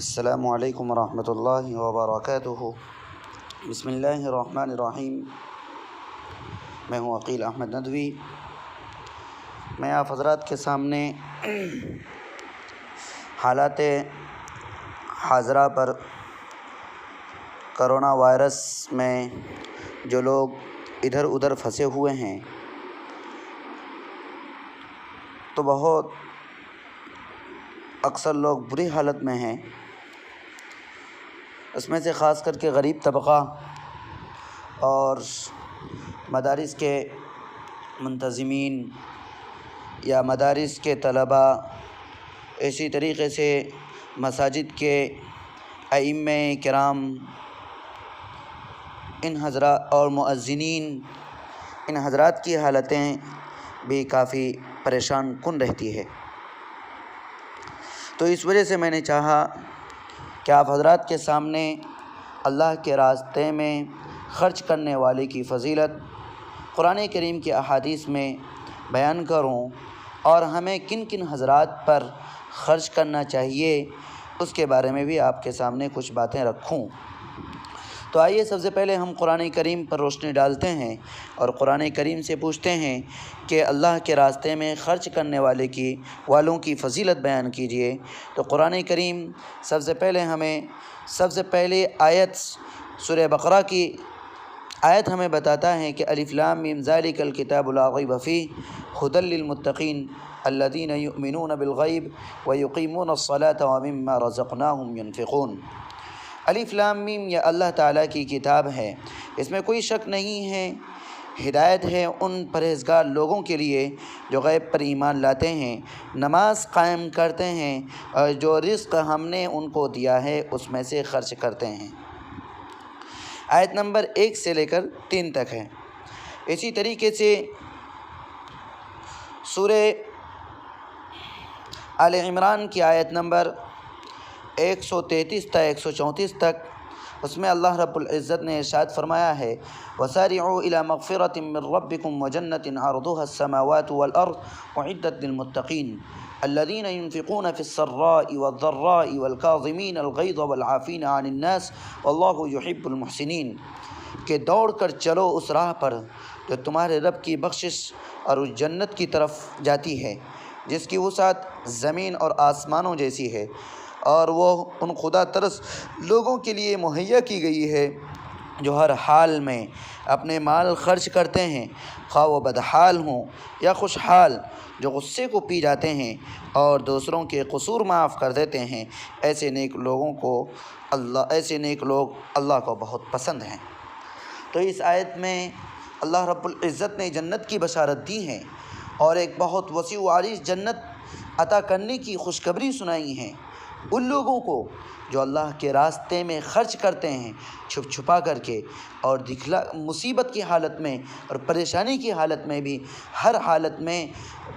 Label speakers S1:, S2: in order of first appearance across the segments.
S1: السلام علیکم ورحمۃ اللہ وبرکاتہ۔ بسم اللہ الرحمن الرحیم۔ میں ہوں عقیل احمد ندوی۔ میں آپ حضرات کے سامنے حالات حاضرہ پر کرونا وائرس میں جو لوگ ادھر ادھر پھنسے ہوئے ہیں تو بہت اکثر لوگ بری حالت میں ہیں۔ اس میں سے خاص کر کے غریب طبقہ اور مدارس کے منتظمین یا مدارس کے طلباء، اسی طریقے سے مساجد کے ائمہ کرام، ان حضرات اور مؤذنین، ان حضرات کی حالتیں بھی کافی پریشان کن رہتی ہے۔ تو اس وجہ سے میں نے چاہا کہ آپ حضرات کے سامنے اللہ کے راستے میں خرچ کرنے والے کی فضیلت قرآن کریم کی احادیث میں بیان کروں، اور ہمیں کن کن حضرات پر خرچ کرنا چاہیے اس کے بارے میں بھی آپ کے سامنے کچھ باتیں رکھوں۔ تو آئیے سب سے پہلے ہم قرآن کریم پر روشنی ڈالتے ہیں اور قرآن کریم سے پوچھتے ہیں کہ اللہ کے راستے میں خرچ کرنے والوں کی فضیلت بیان کیجیے۔ تو قرآن کریم سب سے پہلے آیت سورہ بقرہ کی آیت ہمیں بتاتا ہے کہ الف لام میم ذالک الکتاب لا ریب فیہ ھدی للمتقین الذین یؤمنون بالغیب ویقیمون الصلاۃ ومما رزقناہم ینفقون۔ الف لام میم یہ اللہ تعالیٰ کی کتاب ہے، اس میں کوئی شک نہیں ہے، ہدایت ہے ان پرہیزگار لوگوں کے لیے جو غیب پر ایمان لاتے ہیں، نماز قائم کرتے ہیں اور جو رزق ہم نے ان کو دیا ہے اس میں سے خرچ کرتے ہیں۔ آیت نمبر 1 سے لے کر 3 تک ہے۔ اسی طریقے سے سورہ آل عمران کی آیت نمبر 133 تا 134 تک، اس میں اللہ رب العزت نے ارشاد فرمایا ہے وَسَارِعُوا إِلَى مَغْفِرَةٍ مِّن رَّبِّكُمْ وَجَنَّةٍ عَرْضُهَا السَّمَاوَاتُ وَالْأَرْضُ أُعِدَّتْ لِلْمُتَّقِينَ الَّذِينَ يُنفِقُونَ فِي السَّرَّاءِ وَالضَّرَّاءِ وَالْكَاظِمِينَ الْغَيْظَ وَالْعَافِينَ عَنِ النَّاسِ وَاللَّهُ يُحِبُّ الْمُحْسِنِينَ کہ دوڑ کر چلو اس راہ پر جو تمہارے رب کی بخشش اور اس جنت کی طرف جاتی ہے جس کی وسعت زمین اور آسمانوں جیسی ہے، اور وہ ان خدا ترس لوگوں کے لیے مہیا کی گئی ہے جو ہر حال میں اپنے مال خرچ کرتے ہیں، خواہ وہ بدحال ہوں یا خوشحال، جو غصے کو پی جاتے ہیں اور دوسروں کے قصور معاف کر دیتے ہیں۔ ایسے نیک لوگ اللہ کو بہت پسند ہیں۔ تو اس آیت میں اللہ رب العزت نے جنت کی بشارت دی ہے اور ایک بہت وسیع و عریض جنت عطا کرنے کی خوشخبری سنائی ہے ان لوگوں کو جو اللہ کے راستے میں خرچ کرتے ہیں چھپ چھپا کر کے، اور مصیبت کی حالت میں اور پریشانی کی حالت میں بھی ہر حالت میں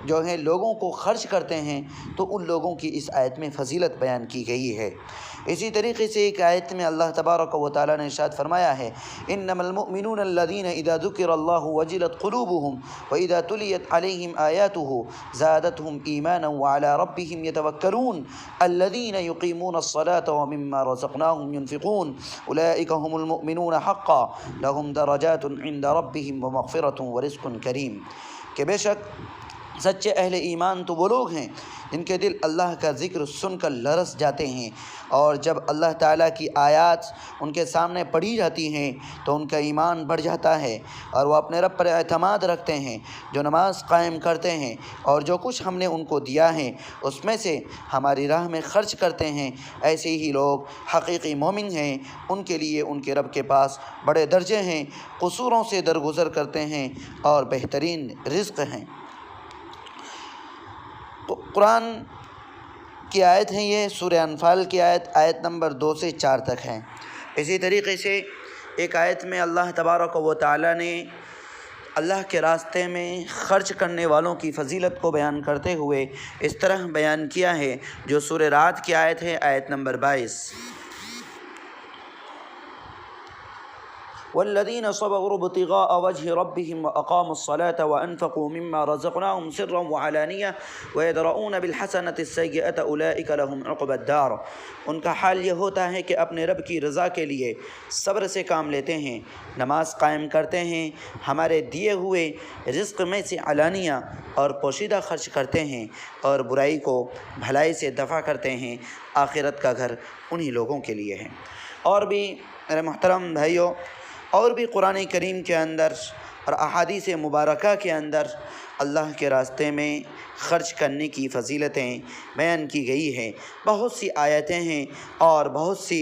S1: جو ہے لوگوں کو خرچ کرتے ہیں، تو ان لوگوں کی اس آیت میں فضیلت بیان کی گئی ہے۔ اسی طریقے سے ایک آیت میں اللہ تبارک و تعالیٰ نے ارشاد فرمایا ہے انما المؤمنون الذین اذا ذکر اللہ وجلت قلوبهم واذا تلیت علیہم آیاتہ زادتهم ایمانا وعلی ربهم یتوکلون الذین یقیمون الصلاة ومما رزقناهم ينفقون اولئک هم المؤمنون حقا لهم درجات عند ربهم ومغفرة ورزق کریم کہ بے شک سچے اہل ایمان تو وہ لوگ ہیں جن کے دل اللہ کا ذکر سن کر لرز جاتے ہیں، اور جب اللہ تعالیٰ کی آیات ان کے سامنے پڑھی جاتی ہیں تو ان کا ایمان بڑھ جاتا ہے اور وہ اپنے رب پر اعتماد رکھتے ہیں، جو نماز قائم کرتے ہیں اور جو کچھ ہم نے ان کو دیا ہے اس میں سے ہماری راہ میں خرچ کرتے ہیں۔ ایسے ہی لوگ حقیقی مومن ہیں، ان کے لیے ان کے رب کے پاس بڑے درجے ہیں، قصوروں سے درگزر کرتے ہیں اور بہترین رزق ہیں۔ قرآن کی آیت ہے یہ سورہ انفال کی آیت نمبر 2 سے 4 تک ہے۔ اسی طریقے سے ایک آیت میں اللہ تبارک و تعالیٰ نے اللہ کے راستے میں خرچ کرنے والوں کی فضیلت کو بیان کرتے ہوئے اس طرح بیان کیا ہے، جو سورہ رعد کی آیت ہے، آیت نمبر 22 والذین صبروا ابتغاء وجه ربهم وأقاموا الصلاة وأنفقوا مما رزقناهم سرا وعلانية ويدرؤون بالحسنة السيئة أولئك لهم عقبى الدار۔ ان کا حال یہ ہوتا ہے کہ اپنے رب کی رضا کے لیے صبر سے کام لیتے ہیں، نماز قائم کرتے ہیں، ہمارے دیے ہوئے رزق میں سے علانیہ اور پوشیدہ خرچ کرتے ہیں، اور برائی کو بھلائی سے دفع کرتے ہیں، آخرت کا گھر انہی لوگوں کے لیے ہے۔ اور بھی میرے محترم بھائیوں، اور بھی قرآن کریم کے اندر اور احادیث مبارکہ کے اندر اللہ کے راستے میں خرچ کرنے کی فضیلتیں بیان کی گئی ہیں۔ بہت سی آیتیں ہیں اور بہت سی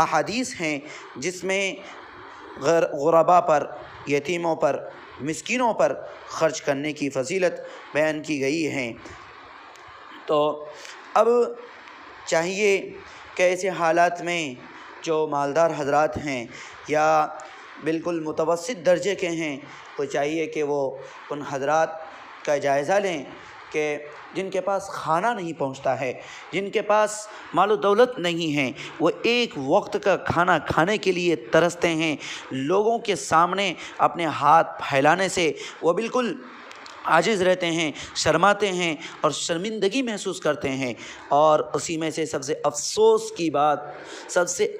S1: احادیث ہیں جس میں غرباء پر، یتیموں پر، مسکینوں پر خرچ کرنے کی فضیلت بیان کی گئی ہیں۔ تو اب چاہیے کہ ایسے حالات میں جو مالدار حضرات ہیں یا بالکل متوسط درجے کے ہیں، وہ چاہیے کہ وہ ان حضرات کا جائزہ لیں کہ جن کے پاس کھانا نہیں پہنچتا ہے، جن کے پاس مال و دولت نہیں ہے، وہ ایک وقت کا کھانا کھانے کے لیے ترستے ہیں، لوگوں کے سامنے اپنے ہاتھ پھیلانے سے وہ بالکل عاجز رہتے ہیں، شرماتے ہیں اور شرمندگی محسوس کرتے ہیں۔ اور اسی میں سے سب سے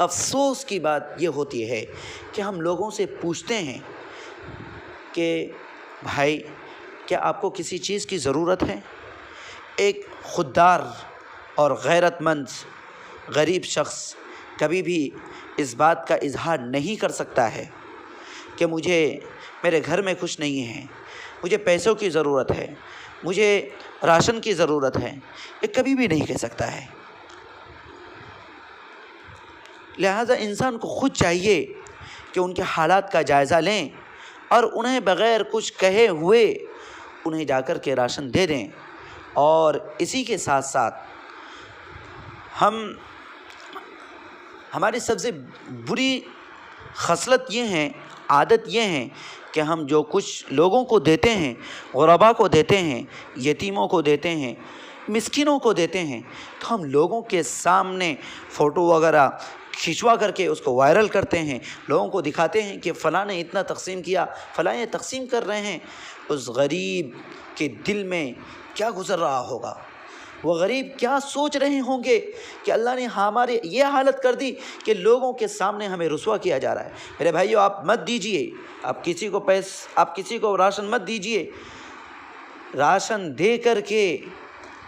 S1: افسوس کی بات یہ ہوتی ہے کہ ہم لوگوں سے پوچھتے ہیں کہ بھائی کیا آپ کو کسی چیز کی ضرورت ہے؟ ایک خوددار اور غیرت مند غریب شخص کبھی بھی اس بات کا اظہار نہیں کر سکتا ہے کہ مجھے میرے گھر میں کچھ نہیں ہے، مجھے پیسوں کی ضرورت ہے، مجھے راشن کی ضرورت ہے، یہ کبھی بھی نہیں کہہ سکتا ہے۔ لہذا انسان کو خود چاہیے کہ ان کے حالات کا جائزہ لیں اور انہیں بغیر کچھ کہے ہوئے انہیں جا کر کے راشن دے دیں۔ اور اسی کے ساتھ ساتھ ہماری سب سے بری خصلت یہ ہے، عادت یہ ہے کہ ہم جو کچھ لوگوں کو دیتے ہیں، غرباء کو دیتے ہیں، یتیموں کو دیتے ہیں، مسکینوں کو دیتے ہیں، تو ہم لوگوں کے سامنے فوٹو وغیرہ کھنچوا کر کے اس کو وائرل کرتے ہیں، لوگوں کو دکھاتے ہیں کہ فلاں نے اتنا تقسیم کیا، فلاں یہ تقسیم کر رہے ہیں۔ اس غریب کے دل میں کیا گزر رہا ہوگا، وہ غریب کیا سوچ رہے ہوں گے کہ اللہ نے ہمارے یہ حالت کر دی کہ لوگوں کے سامنے ہمیں رسوا کیا جا رہا ہے۔ میرے بھائیو، آپ مت دیجئے، آپ کسی کو راشن مت دیجئے، راشن دے کر کے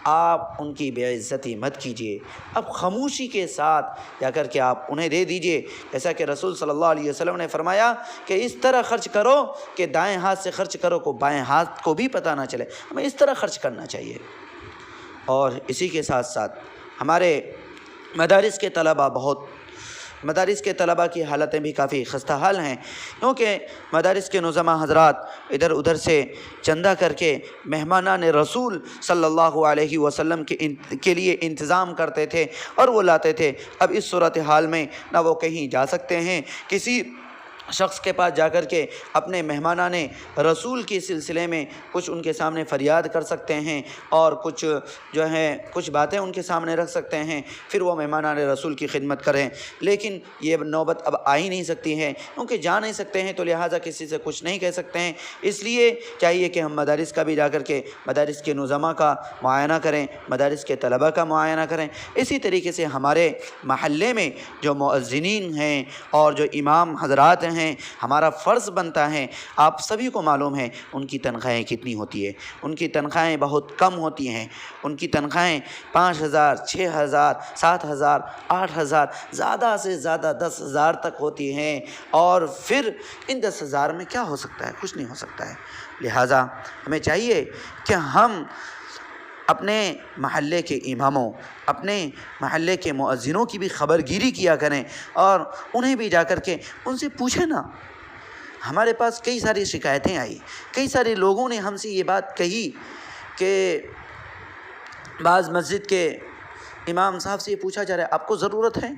S1: آپ ان کی بے عزتی مت کیجیے، اب خاموشی کے ساتھ جا کر کے آپ انہیں دے دیجئے، جیسا کہ رسول صلی اللہ علیہ وسلم نے فرمایا کہ اس طرح خرچ کرو کہ دائیں ہاتھ سے خرچ کرو کو بائیں ہاتھ کو بھی پتہ نہ چلے، ہمیں اس طرح خرچ کرنا چاہیے۔ اور اسی کے ساتھ ساتھ ہمارے مدارس کے طلباء کی حالتیں بھی کافی خستہ حال ہیں، کیونکہ مدارس کے نظماء حضرات ادھر ادھر سے چندہ کر کے مہمانان رسول صلی اللہ علیہ وسلم کے لیے انتظام کرتے تھے اور وہ لاتے تھے۔ اب اس صورتحال میں نہ وہ کہیں جا سکتے ہیں، کسی شخص کے پاس جا کر کے اپنے مہمانان رسول کے سلسلے میں کچھ ان کے سامنے فریاد کر سکتے ہیں اور کچھ باتیں ان کے سامنے رکھ سکتے ہیں، پھر وہ مہمانان رسول کی خدمت کریں۔ لیکن یہ نوبت اب آ ہی نہیں سکتی ہے، کیونکہ جا نہیں سکتے ہیں تو لہٰذا کسی سے کچھ نہیں کہہ سکتے ہیں۔ اس لیے چاہیے کہ ہم مدارس کا بھی جا کر کے مدارس کے نظماء کا معائنہ کریں، مدارس کے طلباء کا معائنہ کریں۔ اسی طریقے سے ہمارے محلے میں جو مؤذنین ہیں اور جو امام حضرات ہیں، ہمارا فرض بنتا ہے، آپ سبھی کو معلوم ہے ان کی تنخواہیں کتنی ہوتی ہے، ان کی تنخواہیں بہت کم ہوتی ہیں، ان کی تنخواہیں 5,000 6,000 7,000 8,000 زیادہ سے زیادہ 10,000 تک ہوتی ہیں، اور پھر ان 10,000 میں کیا ہو سکتا ہے؟ کچھ نہیں ہو سکتا ہے۔ لہٰذا ہمیں چاہیے کہ ہم اپنے محلے کے اماموں، اپنے محلے کے مؤذنوں کی بھی خبر گیری کیا کریں اور انہیں بھی جا کر کے ان سے پوچھیں نا۔ ہمارے پاس کئی ساری شکایتیں آئی، کئی سارے لوگوں نے ہم سے یہ بات کہی کہ بعض مسجد کے امام صاحب سے یہ پوچھا جا رہا ہے آپ کو ضرورت ہے؟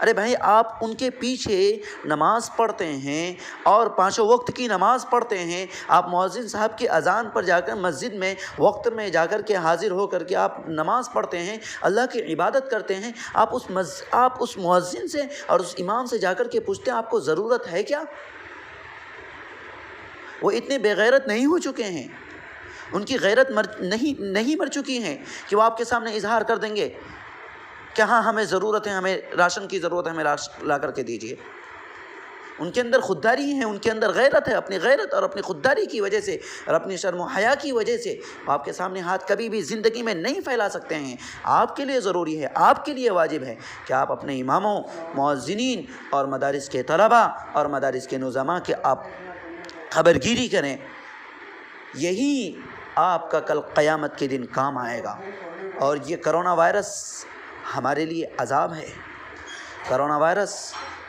S1: ارے بھائی، آپ ان کے پیچھے نماز پڑھتے ہیں اور 5 وقت کی نماز پڑھتے ہیں، آپ مؤذن صاحب کی اذان پر جا کر مسجد میں وقت میں جا کر کے حاضر ہو کر کے آپ نماز پڑھتے ہیں، اللہ کی عبادت کرتے ہیں، آپ اس مؤذن سے اور اس امام سے جا کر کے پوچھتے ہیں آپ کو ضرورت ہے کیا؟ وہ اتنے بے غیرت نہیں ہو چکے ہیں، ان کی غیرت نہیں مر چکی ہیں کہ وہ آپ کے سامنے اظہار کر دیں گے کہ ہاں ہمیں ضرورت ہے، ہمیں راشن کی ضرورت ہے، ہمیں راشن لا کر کے دیجیے۔ ان کے اندر خودداری ہے، ان کے اندر غیرت ہے، اپنی غیرت اور اپنی خودداری کی وجہ سے اور اپنی شرم و حیا کی وجہ سے وہ آپ کے سامنے ہاتھ کبھی بھی زندگی میں نہیں پھیلا سکتے ہیں۔ آپ کے لیے ضروری ہے، آپ کے لیے واجب ہے کہ آپ اپنے اماموں، مؤذنین اور مدارس کے طلباء اور مدارس کے نظماء کے آپ خبر گیری کریں۔ یہی آپ کا کل قیامت کے دن کام آئے گا۔ اور یہ کرونا وائرس ہمارے لیے عذاب ہے۔ کرونا وائرس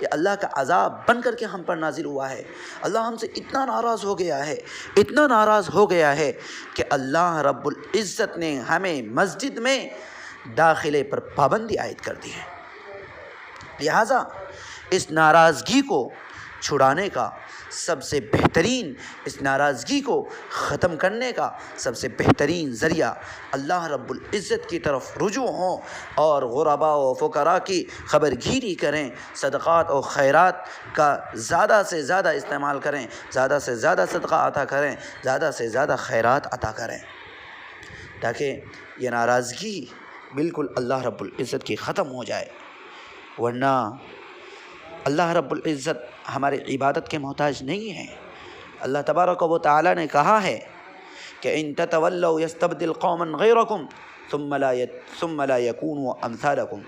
S1: یہ اللہ کا عذاب بن کر کے ہم پر نازل ہوا ہے۔ اللہ ہم سے اتنا ناراض ہو گیا ہے، اتنا ناراض ہو گیا ہے کہ اللہ رب العزت نے ہمیں مسجد میں داخلے پر پابندی عائد کر دی ہے۔ لہٰذا اس ناراضگی کو چھڑانے کا سب سے بہترین، اس ناراضگی کو ختم کرنے کا سب سے بہترین ذریعہ اللہ رب العزت کی طرف رجوع ہوں اور غرباء و فقراء کی خبر گیری کریں، صدقات و خیرات کا زیادہ سے زیادہ استعمال کریں، زیادہ سے زیادہ صدقہ عطا کریں، زیادہ سے زیادہ خیرات عطا کریں، تاکہ یہ ناراضگی بالکل اللہ رب العزت کی ختم ہو جائے۔ ورنہ اللہ رب العزت ہماری عبادت کے محتاج نہیں ہے۔ اللہ تبارک و تعالی نے کہا ہے کہ ان تتولوا یستبدل قوما غیرکم ثم لا یکونوا امثالکم،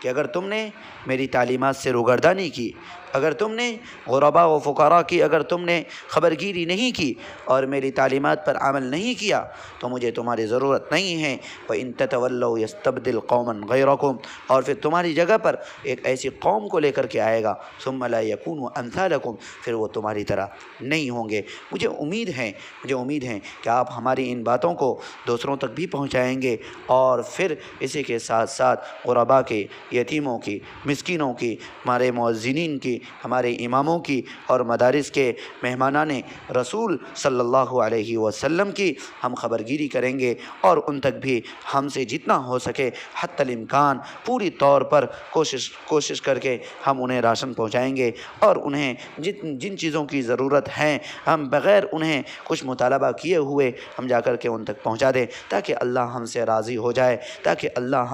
S1: کہ اگر تم نے میری تعلیمات سے روگردانی کی، اگر تم نے غرباء و فقراء کی اگر تم نے خبر گیری نہیں کی اور میری تعلیمات پر عمل نہیں کیا تو مجھے تمہاری ضرورت نہیں ہے۔ وَإِن تَتَوَلَّوْا يَسْتَبْدِلْ قَوْمًا غَيْرَكُمْ، اور پھر تمہاری جگہ پر ایک ایسی قوم کو لے کر کے آئے گا، ثُمَّ لَا يَكُونُوا أَمْثَالَكُمْ، پھر وہ تمہاری طرح نہیں ہوں گے۔ مجھے امید ہے کہ آپ ہماری ان باتوں کو دوسروں تک بھی پہنچائیں گے، اور پھر اسی کے ساتھ ساتھ غرباء کی، یتیموں کی، مسکینوں کی، ہمارے مؤذنین کی، ہمارے اماموں کی اور مدارس کے مہمانان رسول صلی اللہ علیہ وسلم کی ہم خبر گیری کریں گے، اور ان تک بھی ہم سے جتنا ہو سکے حتی الامکان پوری طور پر کوشش کر کے ہم انہیں راشن پہنچائیں گے، اور انہیں جن چیزوں کی ضرورت ہے ہم بغیر انہیں کچھ مطالبہ کیے ہوئے ہم جا کر کے ان تک پہنچا دیں، تاکہ اللہ ہم سے راضی ہو جائے، تاکہ اللہ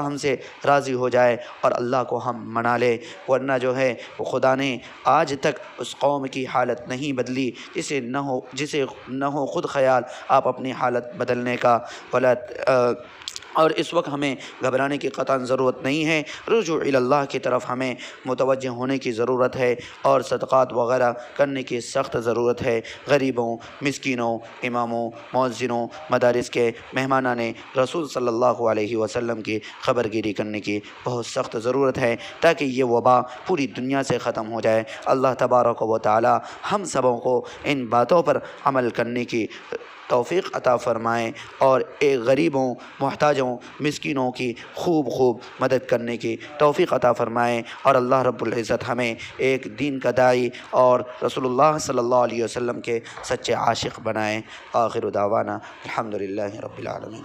S1: ہم سے راضی ہو جائے اور اللہ کو ہم منا لے۔ ورنہ جو ہے خدا نے آج تک اس قوم کی حالت نہیں بدلی جسے نہ ہو خود خیال آپ اپنی حالت بدلنے کا، اور اس وقت ہمیں گھبرانے کی قطعاً ضرورت نہیں ہے۔ رجوع الی اللہ کی طرف ہمیں متوجہ ہونے کی ضرورت ہے، اور صدقات وغیرہ کرنے کی سخت ضرورت ہے۔ غریبوں، مسکینوں، اماموں، مؤذنوں، مدارس کے مہمانان رسول صلی اللہ علیہ وسلم کی خبر گیری کرنے کی بہت سخت ضرورت ہے، تاکہ یہ وبا پوری دنیا سے ختم ہو جائے۔ اللہ تبارک و تعالی ہم سبوں کو ان باتوں پر عمل کرنے کی توفیق عطا فرمائیں، اور ایک غریبوں، محتاجوں، مسکینوں کی خوب مدد کرنے کی توفیق عطا فرمائیں، اور اللہ رب العزت ہمیں ایک دین کا داعی اور رسول اللہ صلی اللہ علیہ وسلم کے سچے عاشق بنائیں۔ آخر دعوانا الحمدللہ رب العالمین۔